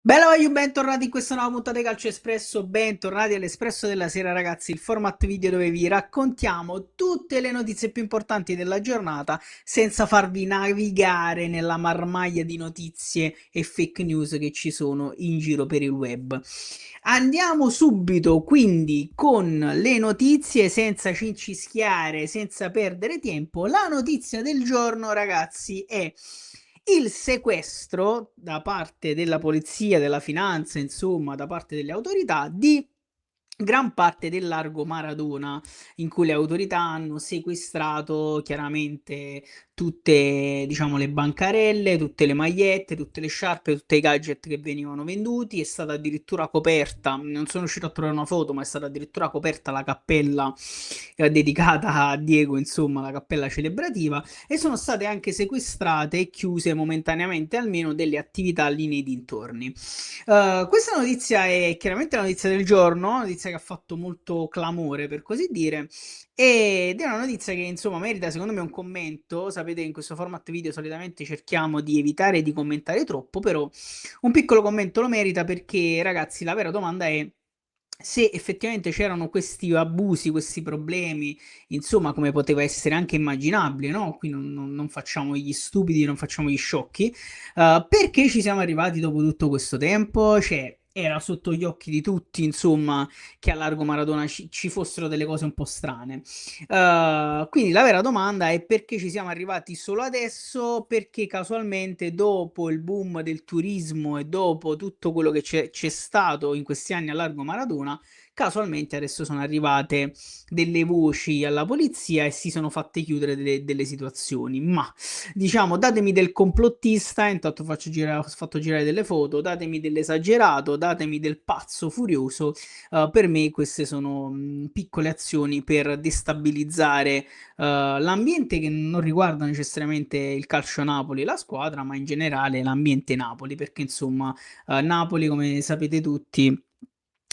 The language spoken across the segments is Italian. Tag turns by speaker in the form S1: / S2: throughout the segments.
S1: Bella voglio, bentornati in questa nuova puntata di Calcio Espresso, bentornati all'Espresso della sera ragazzi, il format video dove vi raccontiamo tutte le notizie più importanti della giornata senza farvi navigare nella marmaglia di notizie e fake news che ci sono in giro per il web. Andiamo subito quindi con le notizie senza cincischiare, senza perdere tempo. La notizia del giorno ragazzi è il sequestro da parte della polizia, della finanza, insomma, da parte delle autorità di gran parte del largo Maradona, in cui le autorità hanno sequestrato chiaramente tutte, diciamo, le bancarelle, tutte le magliette, tutte le sciarpe, tutti i gadget che venivano venduti. È stata addirittura coperta, non sono riuscito a trovare una foto, ma è stata addirittura coperta la cappella dedicata a Diego, insomma, la cappella celebrativa, e sono state anche sequestrate e chiuse momentaneamente almeno delle attività lì nei dintorni. Questa notizia è chiaramente la notizia del giorno, notizia che ha fatto molto clamore per così dire, ed è una notizia che insomma merita secondo me un commento. Sapete, in questo format video solitamente cerchiamo di evitare di commentare troppo, però un piccolo commento lo merita perché ragazzi la vera domanda è se effettivamente c'erano questi abusi, questi problemi, insomma, come poteva essere anche immaginabile, no? Qui non facciamo gli stupidi, non facciamo gli sciocchi. Perché ci siamo arrivati dopo tutto questo tempo? Cioè, era sotto gli occhi di tutti, insomma, che a Largo Maradona ci fossero delle cose un po' strane. Quindi la vera domanda è perché ci siamo arrivati solo adesso, perché casualmente dopo il boom del turismo e dopo tutto quello che c'è stato in questi anni a Largo Maradona, casualmente adesso sono arrivate delle voci alla polizia e si sono fatte chiudere delle situazioni. Ma diciamo, datemi del complottista, intanto ho fatto girare delle foto, datemi dell'esagerato, datemi del pazzo furioso. Per me queste sono piccole azioni per destabilizzare l'ambiente che non riguarda necessariamente il calcio Napoli e la squadra, ma in generale l'ambiente Napoli, perché insomma Napoli, come sapete tutti,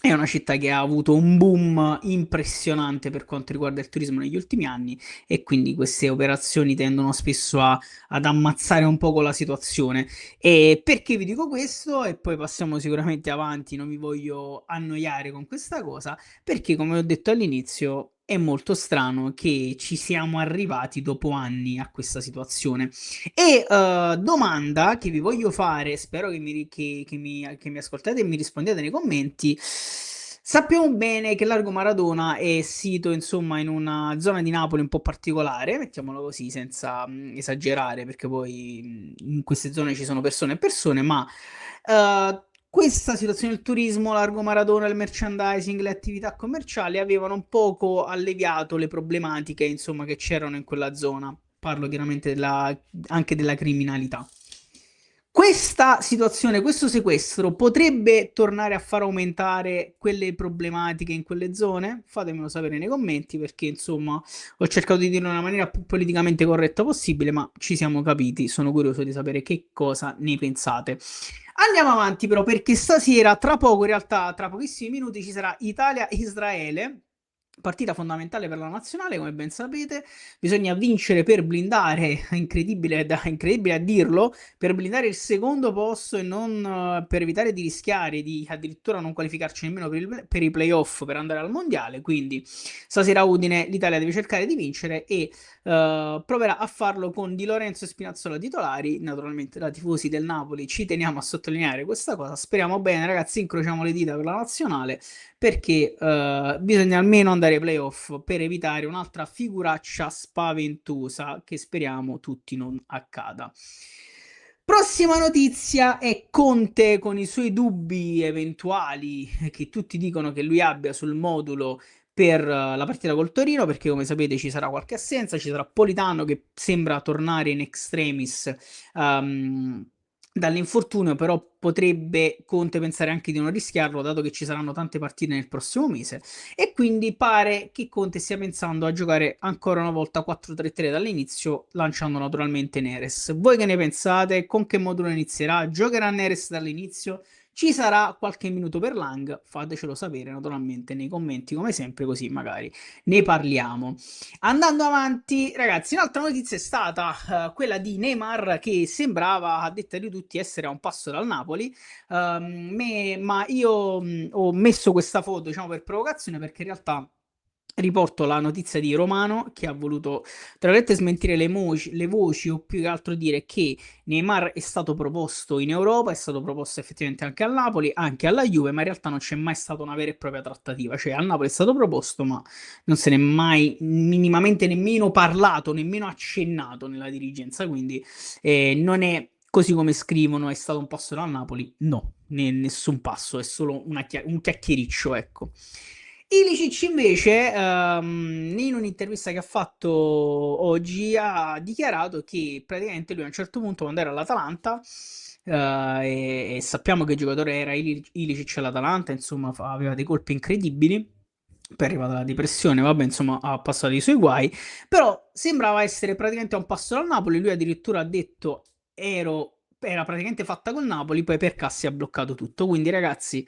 S1: è una città che ha avuto un boom impressionante per quanto riguarda il turismo negli ultimi anni, e quindi queste operazioni tendono spesso ad ammazzare un poco la situazione. E perché vi dico questo? E poi passiamo sicuramente avanti, non vi voglio annoiare con questa cosa, perché come ho detto all'inizio è molto strano che ci siamo arrivati dopo anni a questa situazione. E domanda che vi voglio fare, spero che mi ascoltate e mi rispondiate nei commenti. Sappiamo bene che Largo Maradona è sito, insomma, in una zona di Napoli un po' particolare, mettiamolo così, senza esagerare, perché poi in queste zone ci sono persone e persone, ma questa situazione del turismo, Largo Maradona, il merchandising, le attività commerciali avevano un poco alleviato le problematiche, insomma, che c'erano in quella zona. Parlo chiaramente anche della criminalità. Questa situazione, questo sequestro potrebbe tornare a far aumentare quelle problematiche in quelle zone? Fatemelo sapere nei commenti perché insomma ho cercato di dirlo nella maniera più politicamente corretta possibile, ma ci siamo capiti. Sono curioso di sapere che cosa ne pensate. Andiamo avanti però perché stasera, tra poco, in realtà tra pochissimi minuti, ci sarà Italia-Israele. Partita fondamentale per la nazionale, come ben sapete, bisogna vincere per blindare, incredibile a dirlo, per blindare il secondo posto e non per evitare di rischiare di addirittura non qualificarci nemmeno per i playoff per andare al mondiale. Quindi stasera a Udine l'Italia deve cercare di vincere e proverà a farlo con Di Lorenzo e Spinazzola titolari. Naturalmente da tifosi del Napoli ci teniamo a sottolineare questa cosa. Speriamo bene ragazzi, incrociamo le dita per la nazionale perché bisogna almeno andare ai playoff per evitare un'altra figuraccia spaventosa che speriamo tutti non accada. Prossima notizia è Conte con i suoi dubbi eventuali che tutti dicono che lui abbia sul modulo per la partita col Torino, perché come sapete ci sarà qualche assenza, ci sarà Politano che sembra tornare in extremis um, dall'infortunio, però potrebbe Conte pensare anche di non rischiarlo, dato che ci saranno tante partite nel prossimo mese, e quindi pare che Conte stia pensando a giocare ancora una volta 4-3-3 dall'inizio, lanciando naturalmente Neres. Voi che ne pensate? Con che modulo inizierà? Giocherà Neres dall'inizio? Ci sarà qualche minuto per Lang, fatecelo sapere naturalmente nei commenti come sempre, così magari ne parliamo. Andando avanti, ragazzi, un'altra notizia è stata quella di Neymar che sembrava, a detta di tutti, essere a un passo dal Napoli. Ma io ho messo questa foto, diciamo, per provocazione, perché in realtà riporto la notizia di Romano che ha voluto, tra virgolette, smentire le voci, o più che altro dire che Neymar è stato proposto in Europa, è stato proposto effettivamente anche al Napoli, anche alla Juve, ma in realtà non c'è mai stata una vera e propria trattativa. Cioè, al Napoli è stato proposto, ma non se n'è mai minimamente nemmeno parlato, nemmeno accennato nella dirigenza. Quindi non è così come scrivono, è stato un passo dal Napoli. No, nessun passo, è solo un chiacchiericcio, ecco. Ilicic invece, in un'intervista che ha fatto oggi, ha dichiarato che praticamente lui a un certo punto, quando era all'Atalanta, e sappiamo che giocatore era Ilicic all'Atalanta, insomma, aveva dei colpi incredibili, poi è arrivata la depressione, vabbè, insomma, ha passato i suoi guai, però sembrava essere praticamente a un passo dal Napoli. Lui addirittura ha detto era praticamente fatta col Napoli, poi per Cassi ha bloccato tutto. Quindi, ragazzi,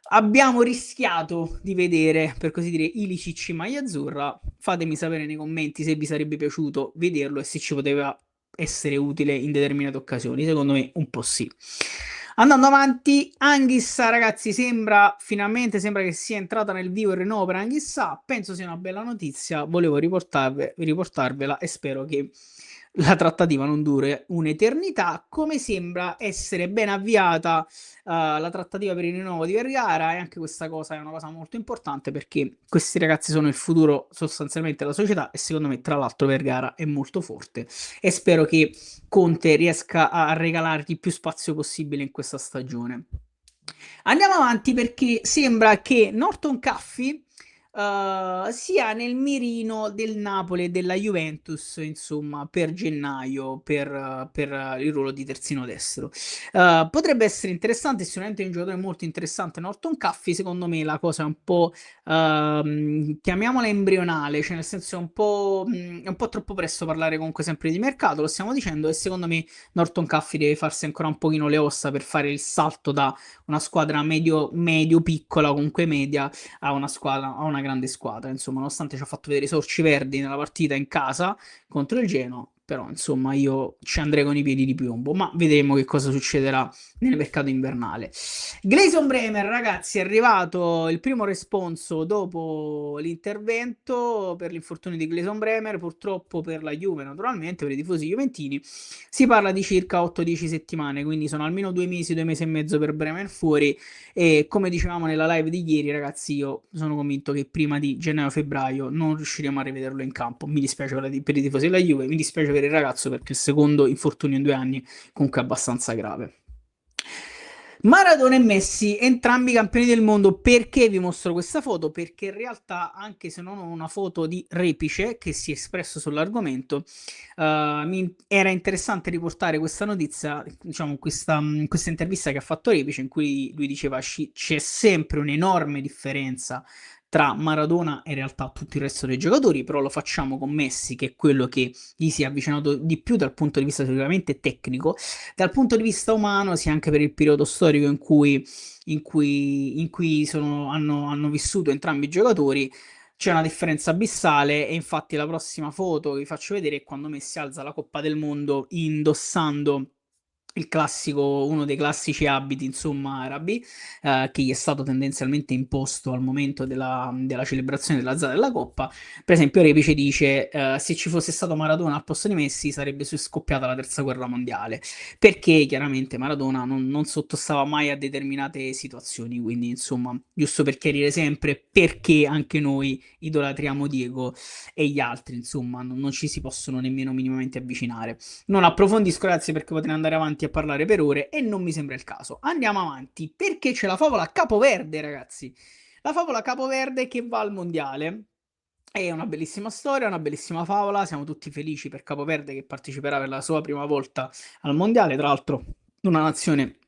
S1: abbiamo rischiato di vedere, per così dire, Ilicic in maglia azzurra. Fatemi sapere nei commenti se vi sarebbe piaciuto vederlo e se ci poteva essere utile in determinate occasioni. Secondo me un po' sì. Andando avanti, Anghissa, ragazzi, sembra che sia entrata nel vivo il rinnovo per Anghissa. Penso sia una bella notizia. Volevo riportarvela e spero che la trattativa non duri un'eternità. Come sembra essere ben avviata la trattativa per il rinnovo di Vergara, e anche questa cosa è una cosa molto importante, perché questi ragazzi sono il futuro sostanzialmente della società, e secondo me tra l'altro Vergara è molto forte e spero che Conte riesca a regalargli più spazio possibile in questa stagione. Andiamo avanti perché sembra che Norton Caffey sia nel mirino del Napoli e della Juventus, insomma, per gennaio, per il ruolo di terzino destro. Potrebbe essere interessante, sicuramente è un giocatore molto interessante Norton Caffey. Secondo me la cosa è un po', chiamiamola embrionale, cioè nel senso è un po' troppo presto parlare comunque sempre di mercato, lo stiamo dicendo, e secondo me Norton Caffey deve farsi ancora un pochino le ossa per fare il salto da una squadra medio piccola, comunque media, a una grande squadra. Insomma, nonostante ci ha fatto vedere i sorci verdi nella partita in casa contro il Genoa, però insomma io ci andrei con i piedi di piombo, ma vedremo che cosa succederà nel mercato invernale. Gleison Bremer, ragazzi, è arrivato il primo responso dopo l'intervento per l'infortunio di Gleison Bremer, purtroppo per la Juve, naturalmente, per i tifosi juventini. Si parla di circa 8-10 settimane, quindi sono almeno 2 mesi e mezzo per Bremer fuori. E come dicevamo nella live di ieri, ragazzi, io sono convinto che prima di gennaio-febbraio non riusciremo a rivederlo in campo. Mi dispiace per i tifosi della Juve, mi dispiace per il ragazzo, perché il secondo infortunio in 2 anni comunque è abbastanza grave. Maradona e Messi, entrambi campioni del mondo. Perché vi mostro questa foto? Perché in realtà, anche se non ho una foto di Repice che si è espresso sull'argomento, mi era interessante riportare questa notizia, diciamo questa intervista che ha fatto Repice, in cui lui diceva c'è sempre un'enorme differenza tra Maradona e in realtà tutto il resto dei giocatori, però lo facciamo con Messi, che è quello che gli si è avvicinato di più dal punto di vista sicuramente tecnico. Dal punto di vista umano, sia anche per il periodo storico in cui hanno vissuto entrambi i giocatori, c'è una differenza abissale. E infatti la prossima foto che vi faccio vedere è quando Messi alza la Coppa del Mondo indossando il classico, uno dei classici abiti, insomma, arabi, che gli è stato tendenzialmente imposto al momento della celebrazione dell'alzata della Coppa. Per esempio, Repice dice: se ci fosse stato Maradona al posto di Messi, sarebbe scoppiata la terza guerra mondiale, perché chiaramente Maradona non sottostava mai a determinate situazioni. Quindi, insomma, giusto per chiarire sempre perché anche noi idolatriamo Diego e gli altri, insomma, non ci si possono nemmeno minimamente avvicinare. Non approfondisco, grazie, perché potrei andare avanti a parlare per ore e non mi sembra il caso. Andiamo avanti, perché c'è la favola Capoverde, ragazzi. La favola Capoverde che va al mondiale. È una bellissima storia, una bellissima favola. Siamo tutti felici per Capoverde che parteciperà per la sua prima volta al mondiale. Tra l'altro, una nazione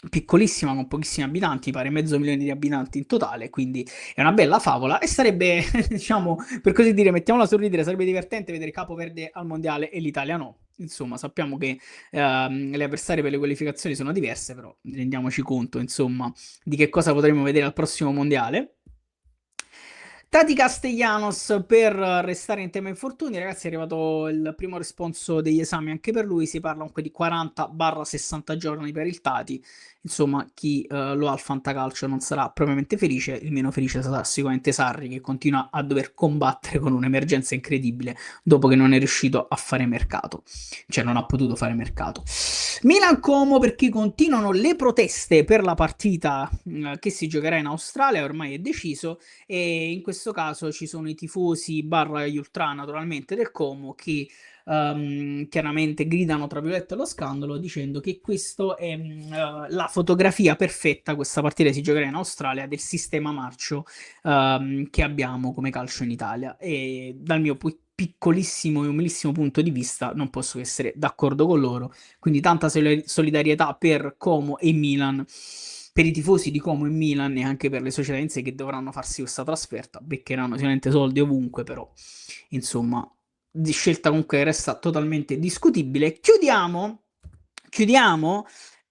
S1: piccolissima con pochissimi abitanti, pare 500.000 di abitanti in totale, quindi è una bella favola e sarebbe, diciamo, per così dire, mettiamola a sorridere, sarebbe divertente vedere Capoverde al mondiale e l'Italia no. insomma, sappiamo che le avversarie per le qualificazioni sono diverse, però rendiamoci conto, insomma, di che cosa potremo vedere al prossimo mondiale. Tati Castellanos per restare in tema infortuni, ragazzi, è arrivato il primo responso degli esami anche per lui, si parla comunque di 40-60 giorni per il Tati, insomma chi lo ha al fantacalcio non sarà propriamente felice, il meno felice sarà sicuramente Sarri che continua a dover combattere con un'emergenza incredibile dopo che non è riuscito a fare mercato, cioè non ha potuto fare mercato. Milan-Como perché continuano le proteste per la partita che si giocherà in Australia, ormai è deciso, e in questo caso ci sono i tifosi barra gli ultra naturalmente del Como che chiaramente gridano tra virgolette allo scandalo dicendo che questo è la fotografia perfetta, questa partita si giocherà in Australia, del sistema marcio che abbiamo come calcio in Italia e dal mio piccolissimo e umilissimo punto di vista non posso che essere d'accordo con loro, quindi tanta solidarietà per Como e Milan, per i tifosi di Como e Milan e anche per le società in sé che dovranno farsi questa trasferta, beccheranno sicuramente soldi ovunque, però insomma, di scelta comunque resta totalmente discutibile. Chiudiamo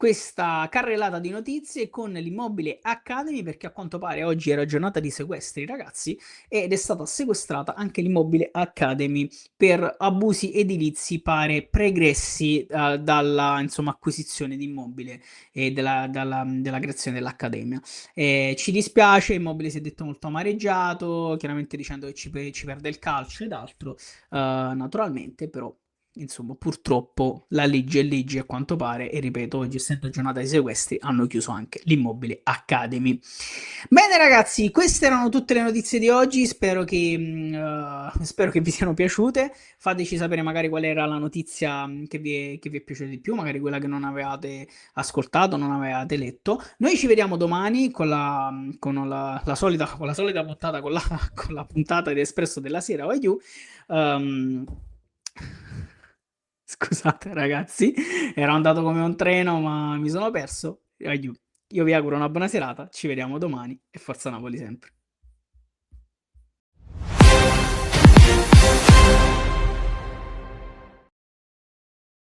S1: questa carrellata di notizie con l'Immobile Academy perché a quanto pare oggi era giornata di sequestri, ragazzi, ed è stata sequestrata anche l'Immobile Academy per abusi edilizi pare pregressi dalla insomma, acquisizione di immobile e della creazione dell'Accademia. Ci dispiace, Immobile si è detto molto amareggiato, chiaramente dicendo che ci perde il calcio ed altro, naturalmente, però insomma, purtroppo la legge è legge a quanto pare e ripeto, oggi essendo giornata di sequestri hanno chiuso anche l'Immobile Academy. Bene ragazzi, queste erano tutte le notizie di oggi, spero che vi siano piaciute, fateci sapere magari qual era la notizia che vi è piaciuta di più, magari quella che non avevate ascoltato, non avevate letto. Noi ci vediamo domani con la solita puntata, con la puntata di Espresso della sera, voglio. Um, Scusate ragazzi, ero andato come un treno ma mi sono perso. Aiù. Io vi auguro una buona serata, ci vediamo domani e forza Napoli sempre.